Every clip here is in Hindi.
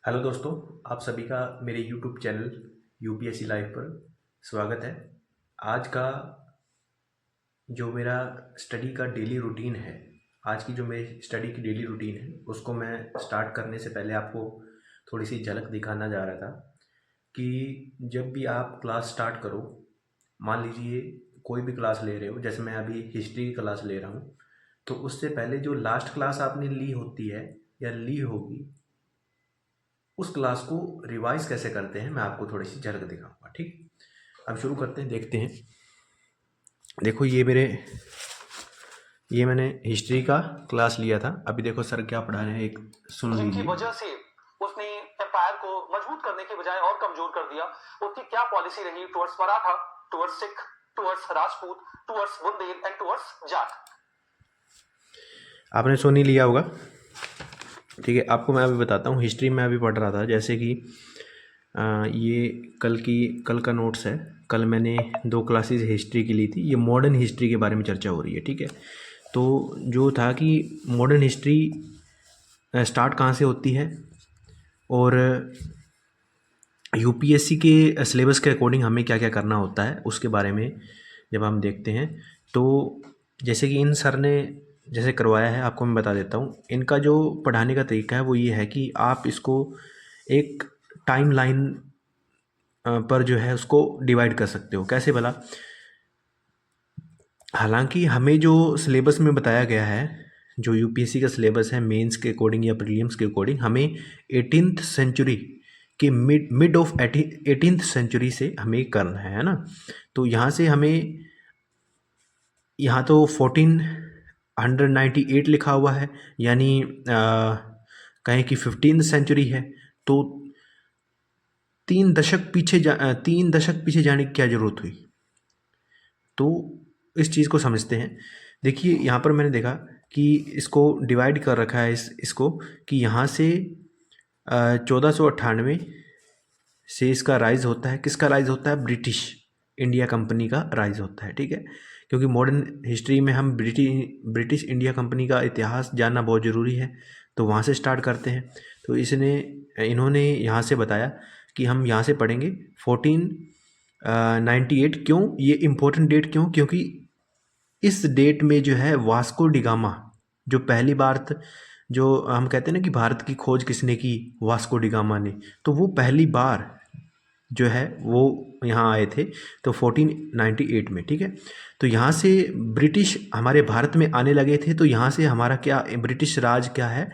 हेलो दोस्तों, आप सभी का मेरे यूट्यूब चैनल यूपीएससी लाइव पर स्वागत है। आज का जो मेरा स्टडी का डेली रूटीन है, आज की जो मेरी स्टडी की डेली रूटीन है, उसको मैं स्टार्ट करने से पहले आपको थोड़ी सी झलक दिखाना जा रहा था कि जब भी आप क्लास स्टार्ट करो, मान लीजिए कोई भी क्लास ले रहे हो, जैसे मैं अभी हिस्ट्री की क्लास ले रहा हूँ, तो उससे पहले जो लास्ट क्लास आपने ली होती है या ली होगी, उस क्लास को रिवाइज कैसे करते हैं मैं आपको थोड़ी सी झलक दिखाऊंगा। ठीक, अब शुरू करते हैं, देखते हैं। देखो ये मैंने हिस्ट्री का क्लास लिया था। अभी देखो सर क्या पढ़ा रहे हैं, एक सुन जिनकी लीजिए। वजह से उसने एम्पायर को मजबूत करने की बजाय और कमजोर कर दिया। उसकी क्या पॉलिसी रही towards Maratha, towards Sikh, towards Rajput, towards Bundel and towards Jat. आपने सुन ही लिया होगा, ठीक है। आपको मैं अभी बताता हूँ, हिस्ट्री में अभी पढ़ रहा था। जैसे कि ये कल का नोट्स है। कल मैंने 2 क्लासेस हिस्ट्री की ली थी। ये मॉडर्न हिस्ट्री के बारे में चर्चा हो रही है, ठीक है। तो जो था कि मॉडर्न हिस्ट्री स्टार्ट कहाँ से होती है और यूपीएससी के सिलेबस के अकॉर्डिंग हमें क्या क्या करना होता है, उसके बारे में जब हम देखते हैं तो जैसे कि इन सर ने जैसे करवाया है, आपको मैं बता देता हूँ। इनका जो पढ़ाने का तरीका है वो ये है कि आप इसको एक टाइम लाइन पर जो है उसको डिवाइड कर सकते हो। कैसे भला? हालांकि हमें जो सिलेबस में बताया गया है, जो यूपीएससी का सिलेबस है मेंस के अकॉर्डिंग या प्रीलिम्स के अकॉर्डिंग, हमें 18th सेंचुरी के मिड ऑफ 18th सेंचुरी से हमें करना है ना। तो यहाँ से हमें, यहाँ तो 1498 लिखा हुआ है, यानी कहें कि 15th सेंचुरी है। तो 3 दशक पीछे जाने की क्या ज़रूरत हुई? तो इस चीज़ को समझते हैं। देखिए यहाँ पर मैंने देखा कि इसको डिवाइड कर रखा है इसको कि यहाँ से 1498 से इसका राइज होता है। किसका राइज होता है? ब्रिटिश इंडिया कंपनी का राइज होता है, ठीक है। क्योंकि मॉडर्न हिस्ट्री में हम ब्रिटिश इंडिया कंपनी का इतिहास जानना बहुत ज़रूरी है, तो वहाँ से स्टार्ट करते हैं। तो इन्होंने यहाँ से बताया कि हम यहाँ से पढ़ेंगे 1498। क्यों ये इम्पोर्टेंट डेट? क्योंकि इस डेट में जो है वास्को डिगामा, जो पहली बार जो हम कहते हैं ना कि भारत की खोज किसने की? वास्को डिगामा ने। तो वो पहली बार जो है वो यहाँ आए थे, तो 1498 में, ठीक है। तो यहाँ से ब्रिटिश हमारे भारत में आने लगे थे। तो यहाँ से हमारा क्या, ब्रिटिश राज क्या है,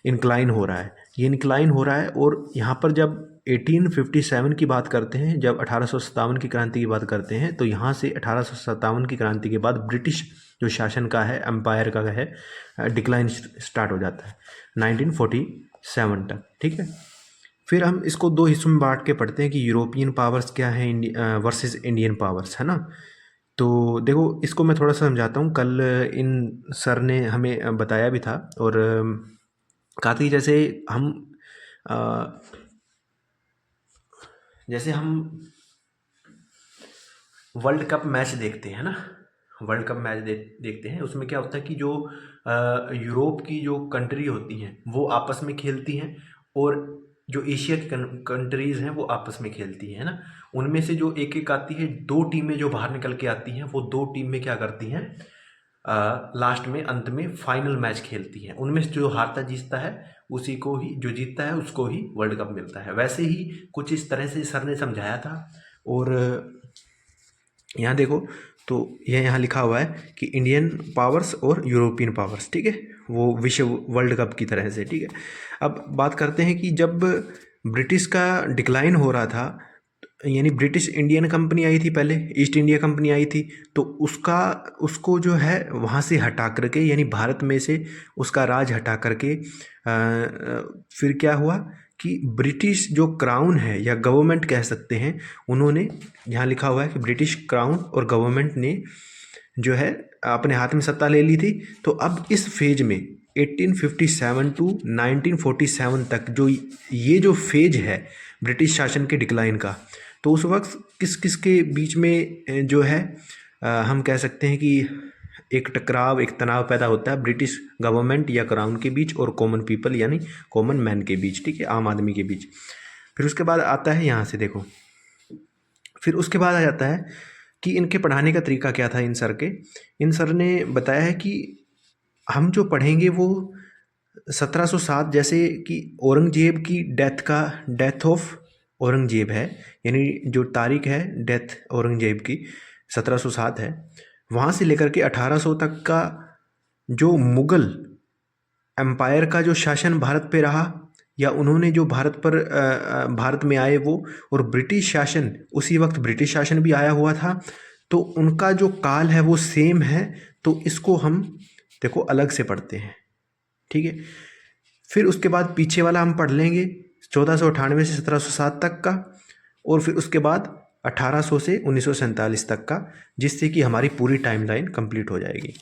इंक्लाइन हो रहा है। ये इंक्लाइन हो रहा है। और यहाँ पर जब 1857 की बात करते हैं, जब 1857 की क्रांति की बात करते हैं, तो यहाँ से 1857 की क्रांति के बाद ब्रिटिश जो शासन का है, एम्पायर का है, डिक्लाइन स्टार्ट हो जाता है 1947 तक, ठीक है। फिर हम इसको 2 हिस्सों में बांट के पढ़ते हैं कि यूरोपियन पावर्स क्या है वर्सेस इंडियन पावर्स, है ना। तो देखो इसको मैं थोड़ा सा समझाता हूँ। कल इन सर ने हमें बताया भी था और कहा था कि अ, जैसे हम वर्ल्ड कप मैच देखते हैं ना, वर्ल्ड कप मैच देखते हैं, उसमें क्या होता है कि जो यूरोप की जो कंट्री होती हैं वो आपस में खेलती हैं, और जो एशिया की कंट्रीज़ हैं वो आपस में खेलती हैं, है ना। उनमें से जो एक एक आती है, 2 टीमें जो बाहर निकल के आती हैं, वो 2 टीम में क्या करती हैं, लास्ट में, अंत में फाइनल मैच खेलती हैं। उनमें से जो हारता जीतता है, उसी को ही, जो जीतता है उसको ही वर्ल्ड कप मिलता है। वैसे ही कुछ इस तरह से सर ने समझाया था। और यहाँ देखो, तो यह यहाँ लिखा हुआ है कि इंडियन पावर्स और यूरोपियन पावर्स, ठीक है, वो विश्व वर्ल्ड कप की तरह से, ठीक है। अब बात करते हैं कि जब ब्रिटिश का डिक्लाइन हो रहा था, यानी ब्रिटिश इंडियन कंपनी आई थी पहले, ईस्ट इंडिया कंपनी आई थी, तो उसको जो है वहाँ से हटा करके, यानी भारत में से उसका राज हटा करके फिर क्या हुआ कि ब्रिटिश जो क्राउन है या गवर्नमेंट कह सकते हैं, उन्होंने, यहाँ लिखा हुआ है कि ब्रिटिश क्राउन और गवर्नमेंट ने जो है अपने हाथ में सत्ता ले ली थी। तो अब इस फेज में 1857 टू 1947 तक जो ये जो फेज है ब्रिटिश शासन के डिक्लाइन का, तो उस वक्त किस किस के बीच में जो है हम कह सकते हैं कि एक टकराव, एक तनाव पैदा होता है ब्रिटिश गवर्नमेंट या क्राउन के बीच और कॉमन पीपल यानी कॉमन मैन के बीच, ठीक है, आम आदमी के बीच। फिर उसके बाद आता है यहाँ से देखो, फिर उसके बाद आ जाता है कि इनके पढ़ाने का तरीका क्या था इन सर के। इन सर ने बताया है कि हम जो पढ़ेंगे वो 1707 जैसे कि औरंगजेब की डेथ ऑफ औरंगजेब है, यानी जो तारीख है डेथ औरंगजेब की 1707 है, वहाँ से लेकर के 1800 तक का जो मुग़ल एम्पायर का जो शासन भारत पे रहा, या उन्होंने जो भारत में आए वो, और ब्रिटिश शासन, उसी वक्त ब्रिटिश शासन भी आया हुआ था, तो उनका जो काल है वो सेम है। तो इसको हम देखो अलग से पढ़ते हैं, ठीक है। फिर उसके बाद पीछे वाला हम पढ़ लेंगे 1498 से 1707 तक का, और फिर उसके बाद 1800 से 1947 तक का, जिससे कि हमारी पूरी टाइमलाइन कंप्लीट हो जाएगी।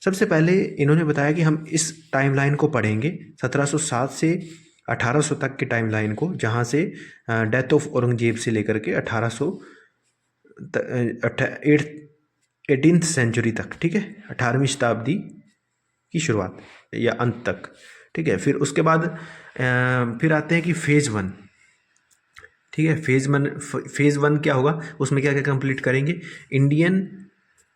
सबसे पहले इन्होंने बताया कि हम इस टाइमलाइन को पढ़ेंगे 1707 से 1800 तक की टाइमलाइन को, जहाँ से डेथ ऑफ औरंगजेब से लेकर के 18th सेंचुरी तक, ठीक है, 18वीं शताब्दी की शुरुआत या अंत तक, ठीक है। फिर उसके बाद फिर आते हैं कि फेज़ 1, ठीक है। फेज़ वन क्या होगा, उसमें क्या क्या कंप्लीट करेंगे, इंडियन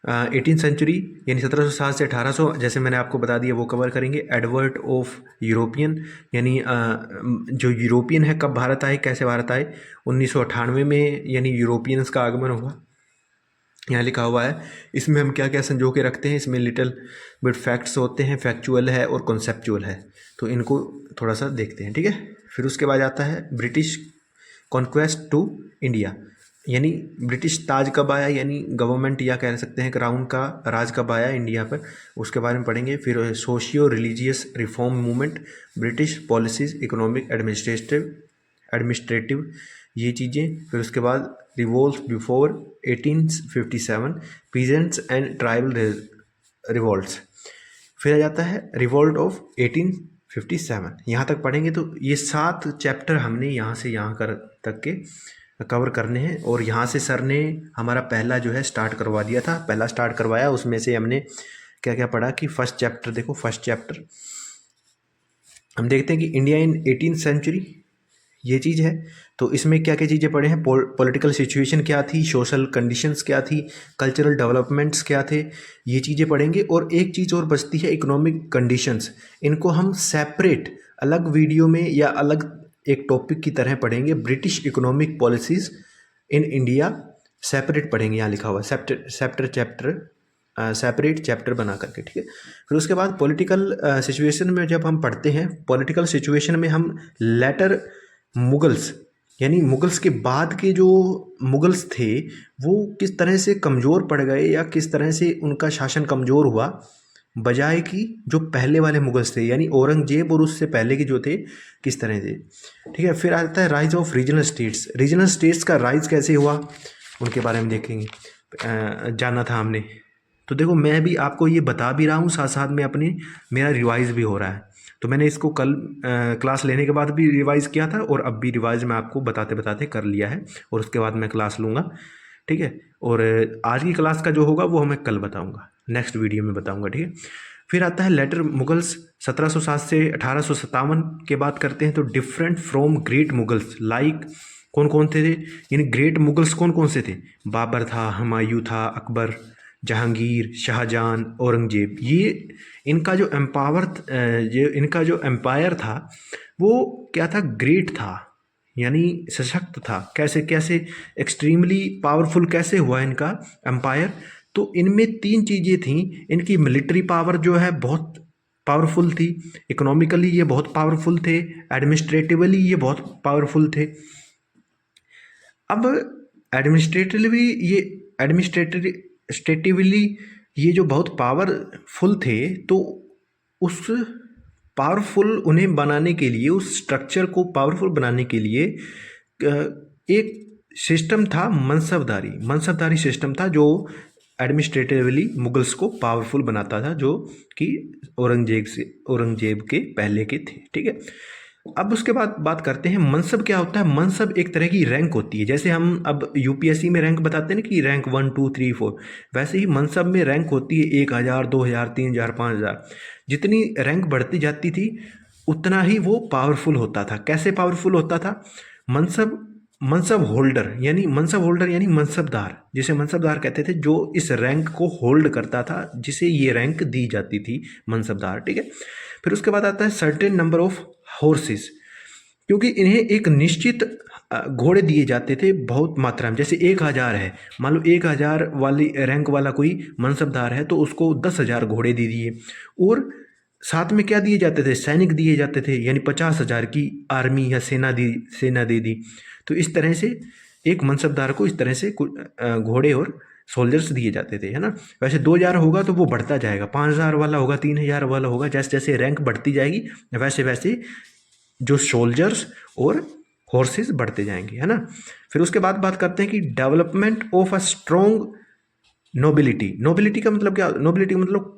18th सेंचुरी यानी 1707 से 1800, जैसे मैंने आपको बता दिया वो कवर करेंगे। एडवर्ट ऑफ यूरोपियन, यानी जो यूरोपियन है कब भारत आए, कैसे भारत आए, 1998 में, यानी यूरोपियंस का आगमन हुआ, यहाँ लिखा हुआ है। इसमें हम क्या क्या संजो के रखते हैं, इसमें लिटिल बिट फैक्ट्स होते हैं, फैक्चुअल है और कॉन्सेप्चुअल है, तो इनको थोड़ा सा देखते हैं, ठीक है। फिर उसके बाद आता है ब्रिटिश कॉन्क्वेस्ट टू इंडिया, यानी ब्रिटिश ताज कब आया, यानी गवर्नमेंट या कह सकते हैं क्राउन का राज कब आया इंडिया पर, उसके बारे में पढ़ेंगे। फिर socio religious reform movement, British policies, economic, administrative ये चीज़ें। फिर उसके बाद revolt before 1857, peasants and tribal revolts. फिर आ जाता है रिवोल्ट ऑफ 1857, यहाँ तक पढ़ेंगे। तो ये 7 चैप्टर हमने यहाँ से यहाँ तक के कवर करने हैं, और यहाँ से सर ने हमारा पहला जो है स्टार्ट करवा दिया था, पहला स्टार्ट करवाया। उसमें से हमने क्या क्या पढ़ा कि फर्स्ट चैप्टर देखो, फर्स्ट चैप्टर हम देखते हैं कि इंडिया इन 18th सेंचुरी, ये चीज़ है। तो इसमें क्या क्या चीज़ें पढ़े हैं, पॉलिटिकल सिचुएशन क्या थी, सोशल कंडीशंस क्या थी, कल्चरल डेवलपमेंट्स क्या थे, ये चीज़ें पढ़ेंगे। और एक चीज़ और बचती है, इकोनॉमिक कंडीशंस, इनको हम सेपरेट अलग वीडियो में या अलग एक टॉपिक की तरह पढ़ेंगे। British economic policies in India separate पढ़ेंगे, यहाँ लिखा हुआ सेपरेट चैप्टर बना करके, ठीक है। फिर उसके बाद पॉलिटिकल सिचुएशन में जब हम पढ़ते हैं, पॉलिटिकल सिचुएशन में हम लेटर मुगल्स, यानी मुगल्स के बाद के जो मुगल्स थे वो किस तरह से कमज़ोर पड़ गए, या किस तरह से उनका शासन कमज़ोर हुआ, बजाय कि जो पहले वाले मुगल्स थे, यानी औरंगजेब और उससे पहले के जो थे किस तरह थे, ठीक है। फिर आता है rise of regional states, regional states का राइज कैसे हुआ उनके बारे में देखेंगे, जाना था हमने। तो देखो मैं भी आपको ये बता भी रहा हूँ, साथ साथ में मेरा रिवाइज़ भी हो रहा है। तो मैंने इसको कल क्लास लेने के बाद भी रिवाइज़ किया था, और अब भी रिवाइज़ मैं आपको बताते बताते कर लिया है, और उसके बाद मैं क्लास लूँगा, ठीक है। और आज की क्लास का जो होगा वो मैं कल बताऊँगा, नेक्स्ट वीडियो में बताऊँगा, ठीक है। फिर आता है लेटर मुगल्स 1707 से 1857 के बात करते हैं। तो different from great Mughals, like कौन कौन थे, यानी ग्रेट मुगल्स कौन कौन से थे, बाबर था, हुमायूं था, अकबर, जहांगीर, शाहजहां, औरंगजेब। ये इनका जो एम्पायर था वो क्या था, ग्रेट था, यानी सशक्त था। कैसे कैसे एक्सट्रीमली पावरफुल कैसे हुआ इनका एम्पायर, तो इनमें 3 चीज़ें थीं। इनकी मिलिट्री पावर जो है बहुत पावरफुल थी, इकोनॉमिकली ये बहुत पावरफुल थे, एडमिनिस्ट्रेटिवली ये बहुत पावरफुल थे। अब एडमिनिस्ट्रेटिवली ये जो बहुत पावरफुल थे, तो उस पावरफुल उन्हें बनाने के लिए, उस स्ट्रक्चर को पावरफुल बनाने के लिए एक सिस्टम था, मनसबदारी सिस्टम था, जो एडमिनिस्ट्रेटिवली मुगल्स को पावरफुल बनाता था, जो कि औरंगजेब के पहले के थे, ठीक है। अब उसके बाद बात करते हैं मनसब क्या होता है। मनसब एक तरह की रैंक होती है, जैसे हम अब यूपीएससी में रैंक बताते हैं ना कि रैंक 1 2 3 4, वैसे ही मनसब में रैंक होती है 1000 2000 3000 5000। जितनी रैंक बढ़ती जाती थी उतना ही वो पावरफुल होता था। कैसे पावरफुल होता था? मनसब मनसब होल्डर यानी मनसबदार, जिसे मनसबदार कहते थे, जो इस रैंक को होल्ड करता था, जिसे ये रैंक दी जाती थी, मनसबदार। ठीक है। फिर उसके बाद आता है सर्टेन नंबर ऑफ हॉर्सेस, क्योंकि इन्हें एक निश्चित घोड़े दिए जाते थे बहुत मात्रा में। जैसे 1000 है, मान लो 1000 वाली रैंक वाला कोई मनसबदार है तो उसको 10,000 घोड़े दे दिए। और साथ में क्या दिए जाते थे? सैनिक दिए जाते थे, यानी 50,000 की आर्मी या सेना दे दी। तो इस तरह से एक मनसबदार को इस तरह से घोड़े और सोल्जर्स दिए जाते थे, है ना। वैसे 2000 होगा तो वो बढ़ता जाएगा, 5000 वाला होगा, 3000 वाला होगा, जैसे जैसे रैंक बढ़ती जाएगी वैसे वैसे जो सोल्जर्स और हॉर्सेस बढ़ते जाएंगे, है ना। फिर उसके बाद बात करते हैं कि development of a strong nobility. Nobility का मतलब क्या? नोबिलिटी का मतलब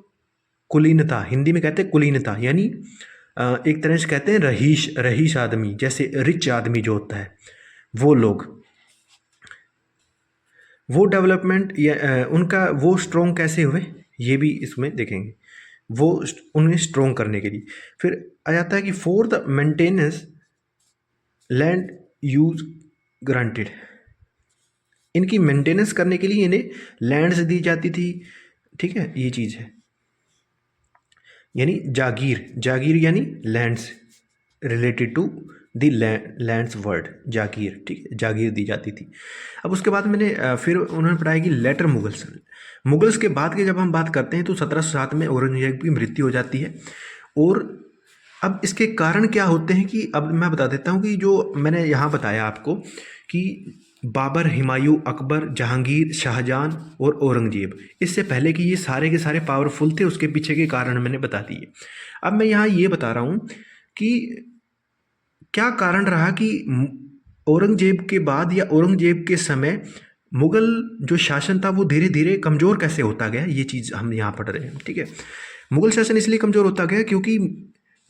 कुलीनता, हिंदी में कहते हैं कुलीनता, यानी एक तरह से कहते हैं रहीश, रहीश आदमी, जैसे रिच आदमी जो होता है वो लोग, वो डेवलपमेंट या उनका वो स्ट्रॉन्ग कैसे हुए ये भी इसमें देखेंगे, वो उन्हें स्ट्रॉन्ग करने के लिए। फिर आ जाता है कि for the maintenance land use granted, इनकी मेंटेनेंस करने के लिए इन्हें लैंड्स दी जाती थी। ठीक है, ये चीज़ है, यानी जागीर, जागीर यानी lands, related to the lands word जागीर। ठीक है, जागीर दी जाती थी। अब उसके बाद मैंने फिर उन्होंने पढ़ाया कि लेटर मुगल्स, मुगल्स के बाद के जब हम बात करते हैं तो 1707 में औरंगजेब की मृत्यु हो जाती है। और अब इसके कारण क्या होते हैं कि अब मैं बता देता हूँ कि जो मैंने यहाँ बताया आपको कि बाबर, हुमायूं, अकबर, जहांगीर, शाहजहां और औरंगजेब, इससे पहले कि ये सारे के सारे पावरफुल थे, उसके पीछे के कारण मैंने बता दिए। अब मैं यहाँ ये बता रहा हूँ कि क्या कारण रहा कि औरंगजेब के बाद या औरंगजेब के समय मुगल जो शासन था वो धीरे धीरे कमज़ोर कैसे होता गया, ये चीज़ हम यहाँ पढ़ रहे हैं। ठीक है, मुगल शासन इसलिए कमज़ोर होता गया क्योंकि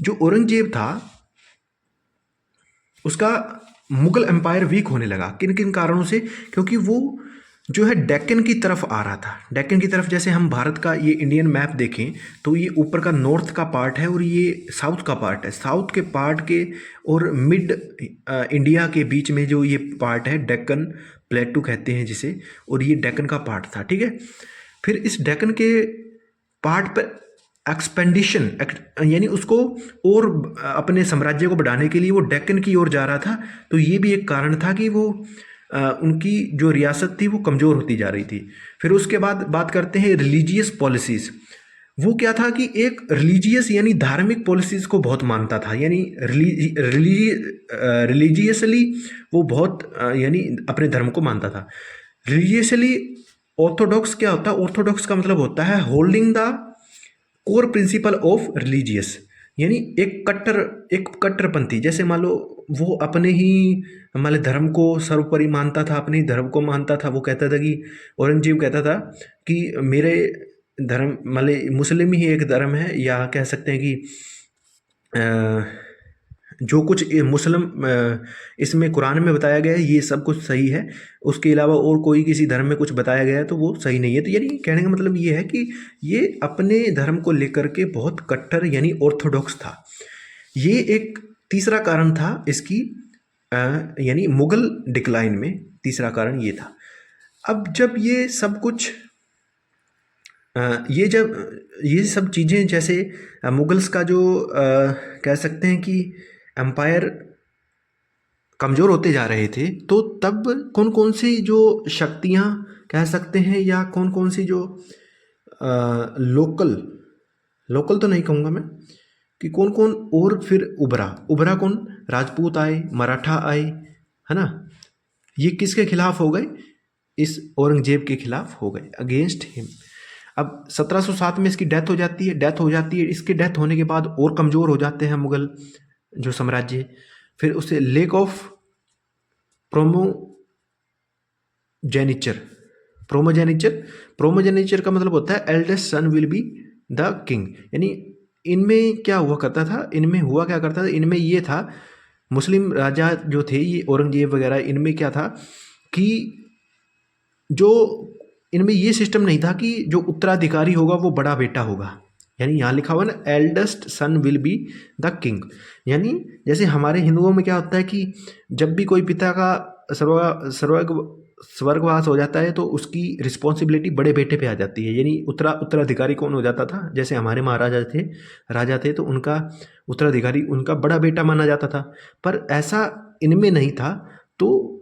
जो औरंगजेब था उसका मुगल एम्पायर वीक होने लगा। किन किन कारणों से? क्योंकि वो जो है डेक्कन की तरफ आ रहा था। डेक्कन की तरफ, जैसे हम भारत का ये इंडियन मैप देखें तो ये ऊपर का नॉर्थ का पार्ट है और ये साउथ का पार्ट है। साउथ के पार्ट के और मिड इंडिया के बीच में जो ये पार्ट है, डेक्कन प्लेटू कहते हैं जिसे, और ये डेक्कन का पार्ट था। ठीक है, फिर इस डेक्कन के पार्ट पर एक्सपेंडिशन यानी उसको और अपने साम्राज्य को बढ़ाने के लिए वो डेक्कन की ओर जा रहा था। तो ये भी एक कारण था कि वो उनकी जो रियासत थी वो कमज़ोर होती जा रही थी। फिर उसके बाद बात करते हैं रिलीजियस पॉलिसीज़। वो क्या था कि एक रिलीजियस यानी धार्मिक पॉलिसीज़ को बहुत मानता था, यानी रिलीजियसली वो बहुत यानी अपने धर्म को मानता था। रिलीजियसली ऑर्थोडॉक्स क्या होता है? ऑर्थोडॉक्स का मतलब होता है holding the core principle of religious, यानी एक कट्टरपंथी। जैसे मान लो वो अपने ही हमारे धर्म को सर्वोपरि मानता था, अपने ही धर्म को मानता था। वो कहता था कि औरंगजेब कहता था कि मेरे धर्म मतलब मुस्लिम ही एक धर्म है, या कह सकते हैं कि जो कुछ मुस्लिम इसमें कुरान में बताया गया है ये सब कुछ सही है, उसके अलावा और कोई किसी धर्म में कुछ बताया गया है तो वो सही नहीं है। तो यानी कहने का मतलब ये है कि ये अपने धर्म को लेकर के बहुत कट्टर यानी ऑर्थोडॉक्स था। ये एक तीसरा कारण था इसकी यानी मुगल डिक्लाइन में तीसरा कारण ये था। अब जब ये सब कुछ ये सब चीज़ें, जैसे मुगल्स का जो कह सकते हैं कि एम्पायर कमज़ोर होते जा रहे थे, तो तब कौन कौन सी जो शक्तियाँ कह सकते हैं या कौन कौन सी जो लोकल तो नहीं कहूँगा मैं, कि कौन कौन और फिर उभरा कौन? राजपूत आए, मराठा आए, है ना। ये किसके खिलाफ हो गए? इस औरंगजेब के खिलाफ हो गए, अगेंस्ट हिम। अब 1707 में इसकी डेथ हो जाती है। इसके डेथ होने के बाद और कमज़ोर हो जाते हैं मुगल जो साम्राज्य। फिर उसे लेक ऑफ प्रोमोजेनिचर का मतलब होता है eldest son will be the king, यानी इनमें क्या हुआ करता था, इनमें हुआ क्या करता था, इनमें ये था, मुस्लिम राजा जो थे ये औरंगजेब वगैरह, इनमें क्या था कि जो इनमें ये सिस्टम नहीं था कि जो उत्तराधिकारी होगा वो बड़ा बेटा होगा। यानी यहाँ लिखा हुआ ना, eldest son will be the king. यानी जैसे हमारे हिंदुओं में क्या होता है कि जब भी कोई पिता का स्वर्गवास हो जाता है तो उसकी रिस्पॉन्सिबिलिटी बड़े बेटे पे आ जाती है। यानी उत्तराधिकारी कौन हो जाता था, जैसे हमारे महाराजा थे, राजा थे, तो उनका उत्तराधिकारी उनका बड़ा बेटा माना जाता था। पर ऐसा इनमें नहीं था। तो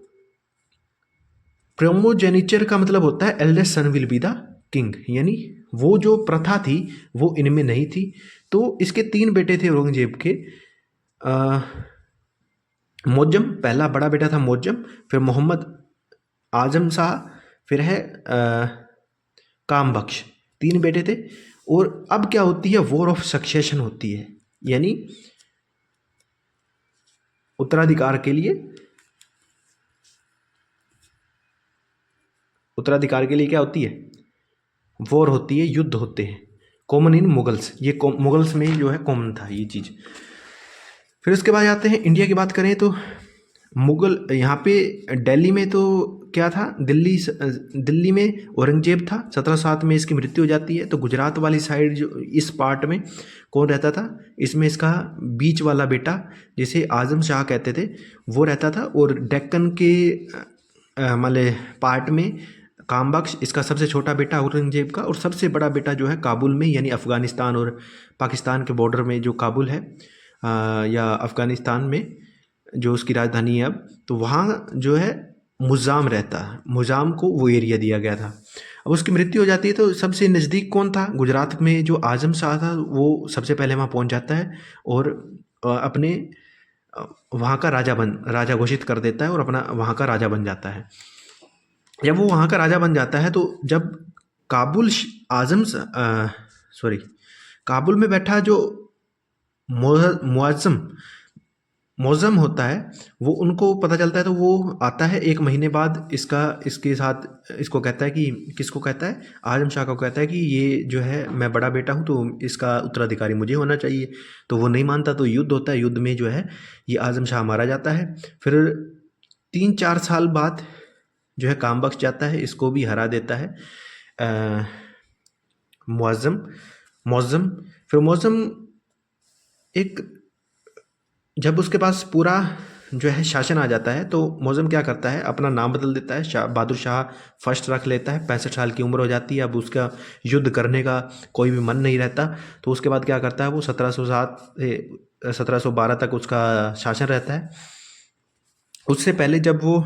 प्रोमोजेनिचर का मतलब होता है eldest son will be the king, यानी वो जो प्रथा थी वो इनमें नहीं थी। तो इसके 3 बेटे थे औरंगजेब के। मोजम पहला बड़ा बेटा था मोजम, फिर मोहम्मद आजम शाह, फिर है काम बख्श। 3 बेटे थे। और अब क्या होती है, वॉर ऑफ सक्सेशन होती है। यानी उत्तराधिकार के लिए क्या होती है, वॉर होती है, युद्ध होते हैं। कॉमन इन मुगल्स, ये मुगल्स में जो है कॉमन था ये चीज़। फिर उसके बाद आते हैं इंडिया की बात करें तो मुगल यहाँ पे दिल्ली में तो क्या था, दिल्ली में औरंगजेब था। 1707 में इसकी मृत्यु हो जाती है। तो गुजरात वाली साइड जो इस पार्ट में कौन रहता था, इसमें इसका बीच वाला बेटा जिसे आजम शाह कहते थे वो रहता था। और डेक्कन के माले पार्ट में काम बख्श, इसका सबसे छोटा बेटा औरंगजेब का, और सबसे बड़ा बेटा जो है काबुल में, यानी अफ़गानिस्तान और पाकिस्तान के बॉर्डर में जो काबुल है, या अफ़गानिस्तान में जो उसकी राजधानी है अब, तो वहाँ जो है मुज़ाम रहता है। मुज़ाम को वो एरिया दिया गया था। अब उसकी मृत्यु हो जाती है तो सबसे नज़दीक कौन था, गुजरात में जो आजम शाह था वो सबसे पहले वहाँ पहुँच जाता है और अपने वहाँ का राजा घोषित कर देता है और अपना वहाँ का राजा बन जाता है। जब वो वहाँ का राजा बन जाता है तो जब काबुल में बैठा जो मौज़म होता है, वो उनको पता चलता है तो वो आता है 1 महीने बाद इसके साथ इसको कहता है कि, किसको कहता है, आजम शाह को कहता है कि ये जो है मैं बड़ा बेटा हूँ तो इसका उत्तराधिकारी मुझे होना चाहिए। तो वो नहीं मानता, तो युद्ध होता है। युद्ध में जो है ये आजम शाह मारा जाता है। फिर 3-4 साल बाद जो है काम बख्श जाता है, इसको भी हरा देता है मौज़म। फिर मौज़म एक, जब उसके पास पूरा जो है शासन आ जाता है तो मौज़म क्या करता है, अपना नाम बदल देता है, बहादुर शाह फर्स्ट रख लेता है। 65 साल की उम्र हो जाती है। अब उसका युद्ध करने का कोई भी मन नहीं रहता। तो उसके बाद क्या करता है वो 1707 से 1712 तक उसका शासन रहता है। उससे पहले जब वो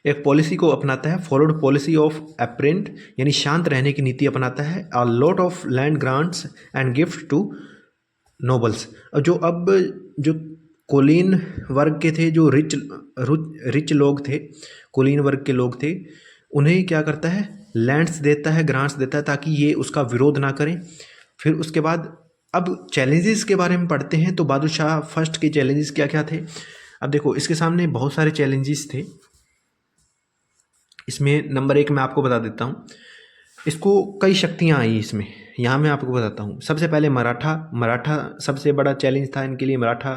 एक पॉलिसी को अपनाता है, फॉलोड पॉलिसी ऑफ एप्रेंट, यानी शांत रहने की नीति अपनाता है। A lot of land grants and gift to nobles. जो कुलीन वर्ग के थे, जो रिच लोग थे, कुलीन वर्ग के लोग थे, उन्हें क्या करता है, लैंड्स देता है, ग्रांट्स देता है ताकि ये उसका विरोध ना करें। फिर उसके बाद अब चैलेंजेस के बारे में पढ़ते हैं। तो बहादुर शाह फर्स्ट के चैलेंजेस क्या क्या थे। अब देखो इसके सामने बहुत सारे चैलेंजेस थे। इसमें नंबर 1 मैं आपको बता देता हूँ। इसको कई शक्तियाँ आई इसमें, यहाँ मैं आपको बताता हूँ। सबसे पहले मराठा सबसे बड़ा चैलेंज था इनके लिए, मराठा।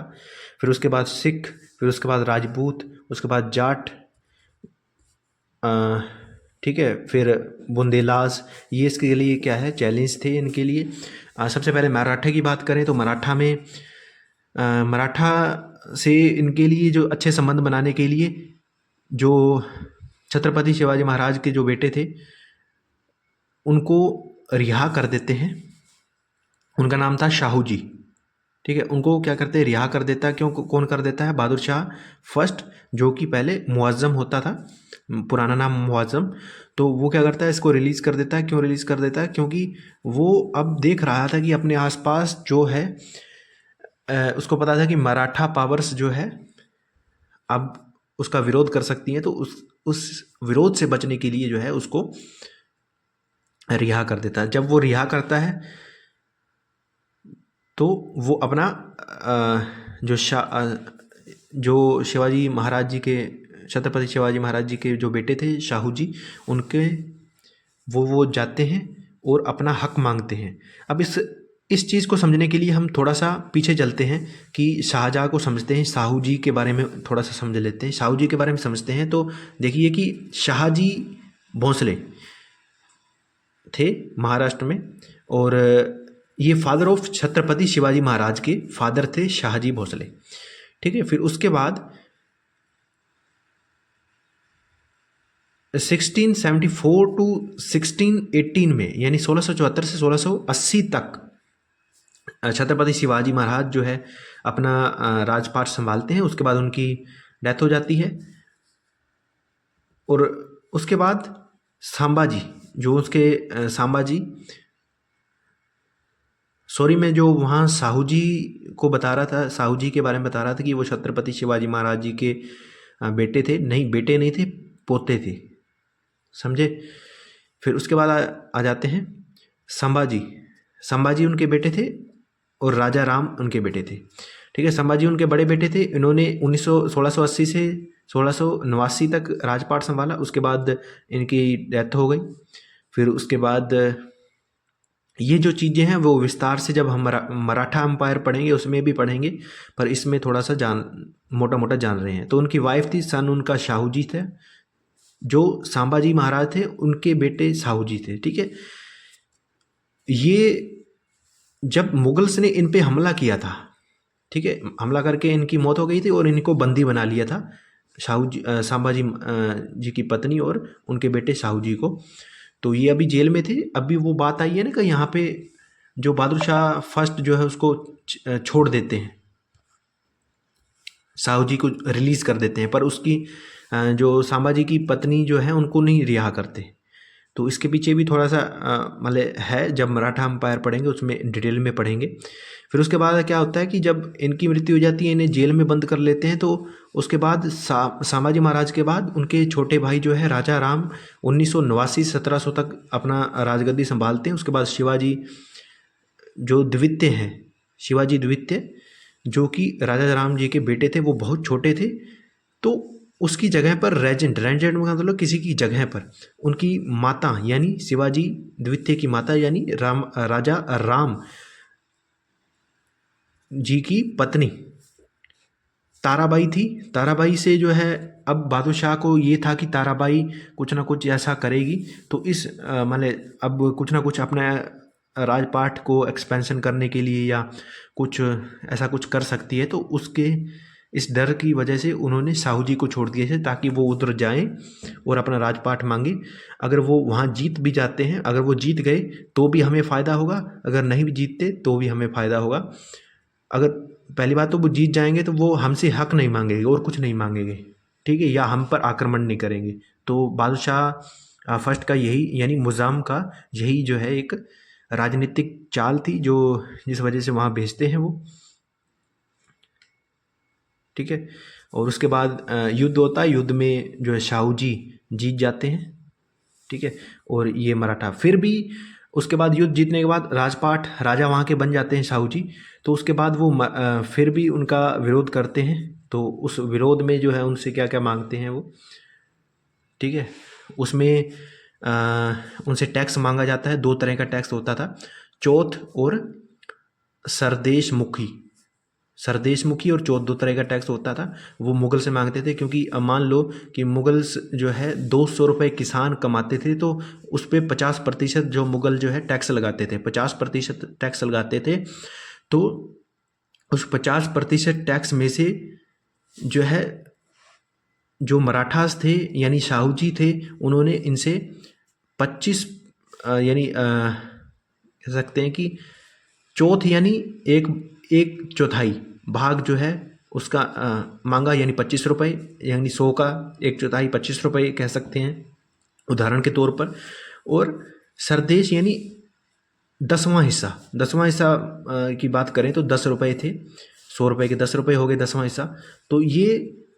फिर उसके बाद सिख, फिर उसके बाद राजपूत, उसके बाद जाट, ठीक है, फिर बुंदेलास। ये इसके लिए क्या है, चैलेंज थे इनके लिए। सबसे पहले मराठा की बात करें तो मराठा से इनके लिए जो अच्छे संबंध बनाने के लिए जो छत्रपति शिवाजी महाराज के जो बेटे थे उनको रिहा कर देते हैं। उनका नाम था शाहू जी, ठीक है। उनको क्या करते हैं, रिहा कर देता है। कौन कर देता है, बहादुर शाह फर्स्ट, जो कि पहले मुअज्जम होता था, पुराना नाम मुअज्जम। तो वो क्या करता है, इसको रिलीज़ कर देता है। क्यों रिलीज़ कर देता है, क्योंकि वो अब देख रहा था कि अपने आसपास जो है उसको पता था कि मराठा पावर्स जो है अब उसका विरोध कर सकती हैं। तो उस विरोध से बचने के लिए जो है उसको रिहा कर देता है। जब वो रिहा करता है तो वो अपना जो शिवाजी महाराज जी के, छत्रपति शिवाजी महाराज जी के जो बेटे थे शाहू जी, उनके वो जाते हैं और अपना हक मांगते हैं। अब इस चीज़ को समझने के लिए हम थोड़ा सा पीछे चलते हैं कि शाहजहाँ को समझते हैं, साहू जी के बारे में थोड़ा सा समझ लेते हैं। साहू जी के बारे में समझते हैं तो देखिए कि शाहजी भोंसले थे महाराष्ट्र में, और ये फादर ऑफ छत्रपति शिवाजी महाराज के फादर थे शाहजी भोंसले। ठीक है, फिर उसके बाद 1674 टू 1618 में, यानी 1674 से 1680 तक छत्रपति शिवाजी महाराज जो है अपना राजपाट संभालते हैं। उसके बाद उनकी डेथ हो जाती है, और उसके बाद संभाजी जो उसके संभाजी सॉरी मैं जो वहाँ साहू जी को बता रहा था, साहू जी के बारे में बता रहा था कि वो छत्रपति शिवाजी महाराज जी के बेटे थे। नहीं, बेटे नहीं थे, पोते थे, समझे। फिर उसके बाद आ जाते हैं संभाजी। संभाजी उनके बेटे थे और राजा राम उनके बेटे थे। ठीक है, संभाजी उनके बड़े बेटे थे। इन्होंने 1680 से 1689 तक राजपाट संभाला। उसके बाद इनकी डेथ हो गई। फिर उसके बाद ये जो चीज़ें हैं वो विस्तार से जब हम मराठा एम्पायर पढ़ेंगे उसमें भी पढ़ेंगे, पर इसमें थोड़ा सा मोटा मोटा जान रहे हैं। तो उनकी वाइफ थी, सन उनका शाहू जी थे, जो संभाजी महाराज थे उनके बेटे साहू जी थे। ठीक है, ये जब मुगल्स ने इन पे हमला किया था, ठीक है, हमला करके इनकी मौत हो गई थी और इनको बंदी बना लिया था शाहू जी, संभाजी जी की पत्नी और उनके बेटे साहू जी को। तो ये अभी जेल में थे। अभी वो बात आई है ना कि यहाँ पे जो बहादुर शाह फर्स्ट जो है उसको छोड़ देते हैं, साहू जी को रिलीज़ कर देते हैं, पर उसकी जो संभाजी की पत्नी जो है उनको नहीं रिहा करते। तो इसके पीछे भी थोड़ा सा मतलब है, जब मराठा एम्पायर पढ़ेंगे उसमें डिटेल में पढ़ेंगे। फिर उसके बाद क्या होता है कि जब इनकी मृत्यु हो जाती है, इन्हें जेल में बंद कर लेते हैं। तो उसके बाद संभाजी महाराज के बाद उनके छोटे भाई जो है राजा राम 1989 1700 तक अपना राजगद्दी संभालते हैं। उसके बाद शिवाजी जो द्वितीय हैं, शिवाजी द्वितीय जो कि राजा राम जी के बेटे थे, वो बहुत छोटे थे। तो उसकी जगह पर रेजेंट में मतलब किसी की जगह पर उनकी माता यानी शिवाजी द्वितीय की माता यानी राजा राम जी की पत्नी ताराबाई थी। ताराबाई से जो है अब बहादुर शाह को ये था कि ताराबाई कुछ ना कुछ ऐसा करेगी, तो इस मतलब अब कुछ ना कुछ अपने राजपाट को एक्सपेंशन करने के लिए या कुछ ऐसा कुछ कर सकती है। तो उसके इस डर की वजह से उन्होंने साहू जी को छोड़ दिए थे ताकि वो उधर जाएं और अपना राजपाट मांगे। अगर वो वहाँ जीत भी जाते हैं, अगर वो जीत गए तो भी हमें फ़ायदा होगा, अगर नहीं भी जीतते तो भी हमें फ़ायदा होगा। अगर पहली बात तो वो जीत जाएंगे तो वो हमसे हक नहीं मांगेंगे और कुछ नहीं मांगेंगे, ठीक है, या हम पर आक्रमण नहीं करेंगे। तो बहादुर शाह फर्स्ट का यही यानी मुज़ाम का यही जो है एक राजनीतिक चाल थी जो जिस वजह से वहाँ भेजते हैं वो। ठीक है, और उसके बाद युद्ध होता है। युद्ध में जो है साहू जी जीत जाते हैं। ठीक है, और ये मराठा फिर भी उसके बाद युद्ध जीतने के बाद राजपाट राजा वहाँ के बन जाते हैं साहू जी। तो उसके बाद वो फिर भी उनका विरोध करते हैं। तो उस विरोध में जो है उनसे क्या क्या मांगते हैं वो, ठीक है, उसमें उनसे टैक्स मांगा जाता है। दो तरह का टैक्स होता था, चौथ और सरदेशमुखी। सरदेशमुखी और चौथ दो तरह का टैक्स होता था। वो मुगल से मांगते थे, क्योंकि अब मान लो कि मुगल्स जो है 200 रुपये किसान कमाते थे, तो उस पर 50% जो मुगल जो है टैक्स लगाते थे, 50% टैक्स लगाते थे। तो उस 50% टैक्स में से जो है जो मराठास थे यानी साहू जी थे, उन्होंने इनसे 25 यानी कह सकते हैं कि चौथ यानी एक चौथाई भाग जो है उसका मांगा, यानी 25 रुपये, यानी 100 का एक चौथाई 25 रुपये कह सकते हैं उदाहरण के तौर पर। और सरदेश यानी 10वां हिस्सा की बात करें तो 10 रुपये थे, 100 रुपये के 10 रुपये हो गए 10वां हिस्सा। तो ये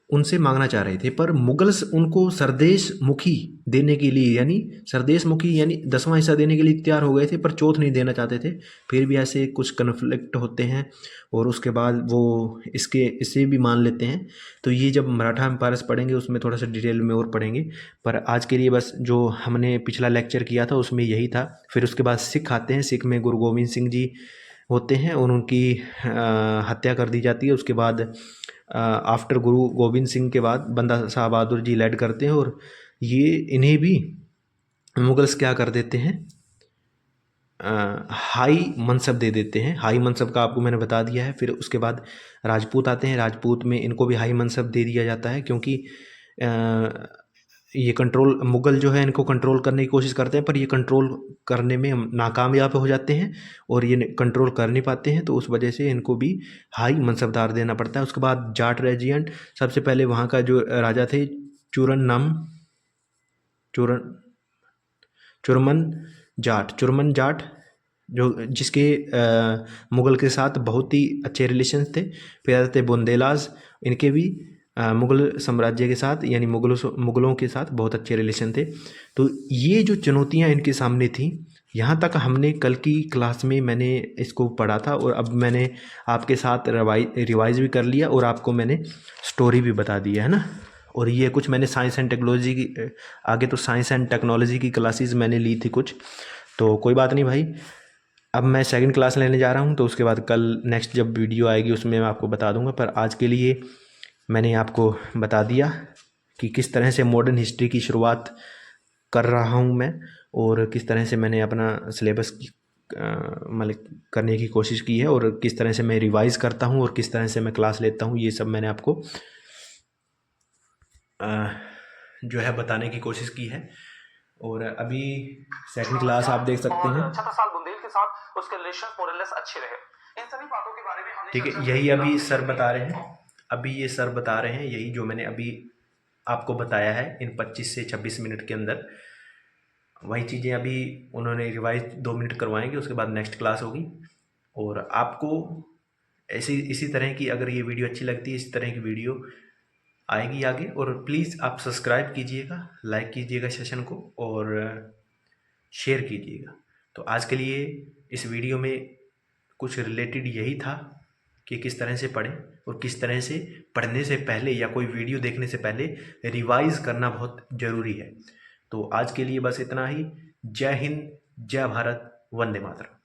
उनसे मांगना चाह रहे थे, पर मुगल्स उनको सरदेश मुखी देने के लिए यानी सरदेश मुखी यानी 10वां हिस्सा देने के लिए तैयार हो गए थे, पर चौथ नहीं देना चाहते थे। फिर भी ऐसे कुछ कन्फ्लिक्ट होते हैं और उसके बाद वो इसे भी मान लेते हैं। तो ये जब मराठा एम्पायर्स पढ़ेंगे उसमें थोड़ा सा डिटेल में और पढ़ेंगे, पर आज के लिए बस जो हमने पिछला लेक्चर किया था उसमें यही था। फिर उसके बाद सिख आते हैं, सिख में गुरु गोविंद सिंह जी होते हैं और उनकी हत्या कर दी जाती है। उसके बाद आफ्टर गुरु गोविंद सिंह के बाद बंदा शाह बहादुर जी लैड करते हैं और ये इन्हें भी मुगल्स क्या कर देते हैं, हाई मनसब दे देते हैं। हाई मनसब का आपको मैंने बता दिया है। फिर उसके बाद राजपूत आते हैं, राजपूत में इनको भी हाई मनसब दे दिया जाता है, क्योंकि ये कंट्रोल मुगल जो है इनको कंट्रोल करने की कोशिश करते हैं, पर ये कंट्रोल करने में नाकामयाब हो जाते हैं और ये कंट्रोल कर नहीं पाते हैं, तो उस वजह से इनको भी हाई मनसबदार देना पड़ता है। उसके बाद जाट रेजिमेंट, सबसे पहले वहाँ का जो राजा थे चुरमन जाट जो जिसके मुग़ल के साथ बहुत ही अच्छे रिलेशन थे। फिर आते थे बुंदेलाज, इनके भी मुग़ल साम्राज्य के साथ यानी मुग़लों के साथ बहुत अच्छे रिलेशन थे। तो ये जो चुनौतियाँ इनके सामने थी, यहाँ तक हमने कल की क्लास में मैंने इसको पढ़ा था और अब मैंने आपके साथ रिवाइज़ भी कर लिया और आपको मैंने स्टोरी भी बता दी है ना। और ये कुछ मैंने साइंस एंड टेक्नोलॉजी की आगे तो साइंस एंड टेक्नोलॉजी की क्लासेस मैंने ली थी कुछ, तो कोई बात नहीं भाई। अब मैं सेकंड क्लास लेने जा रहा हूँ, तो उसके बाद कल नेक्स्ट जब वीडियो आएगी उसमें मैं आपको बता दूंगा। पर आज के लिए मैंने आपको बता दिया कि किस तरह से मॉडर्न हिस्ट्री की शुरुआत कर रहा हूँ मैं और किस तरह से मैंने अपना सिलेबस मतलब करने की कोशिश की है और किस तरह से मैं रिवाइज़ करता हूँ और किस तरह से मैं क्लास लेता हूँ, ये सब मैंने आपको जो है बताने की कोशिश की है। और अभी सेकंड क्लास आप देख सकते हैं। 76 साल बुंदेल के साथ उसके रिलेशंस मोर और लेस अच्छे रहे। इन सभी बातों के बारे में हमने ठीक है, यही अभी सर बता रहे हैं, अभी ये सर बता रहे हैं यही जो मैंने अभी आपको बताया है इन 25 से 26 मिनट के अंदर, वही चीज़ें अभी उन्होंने रिवाइज 2 मिनट करवाएंगे, उसके बाद नेक्स्ट क्लास होगी। और आपको इसी तरह की अगर ये वीडियो अच्छी लगती है, इस तरह की वीडियो आएगी आगे। और प्लीज़ आप सब्सक्राइब कीजिएगा, लाइक कीजिएगा सेशन को और शेयर कीजिएगा। तो आज के लिए इस वीडियो में कुछ रिलेटेड यही था कि किस तरह से पढ़ें और किस तरह से पढ़ने से पहले या कोई वीडियो देखने से पहले रिवाइज़ करना बहुत ज़रूरी है। तो आज के लिए बस इतना ही। जय हिंद, जय भारत, वंदे मातरम।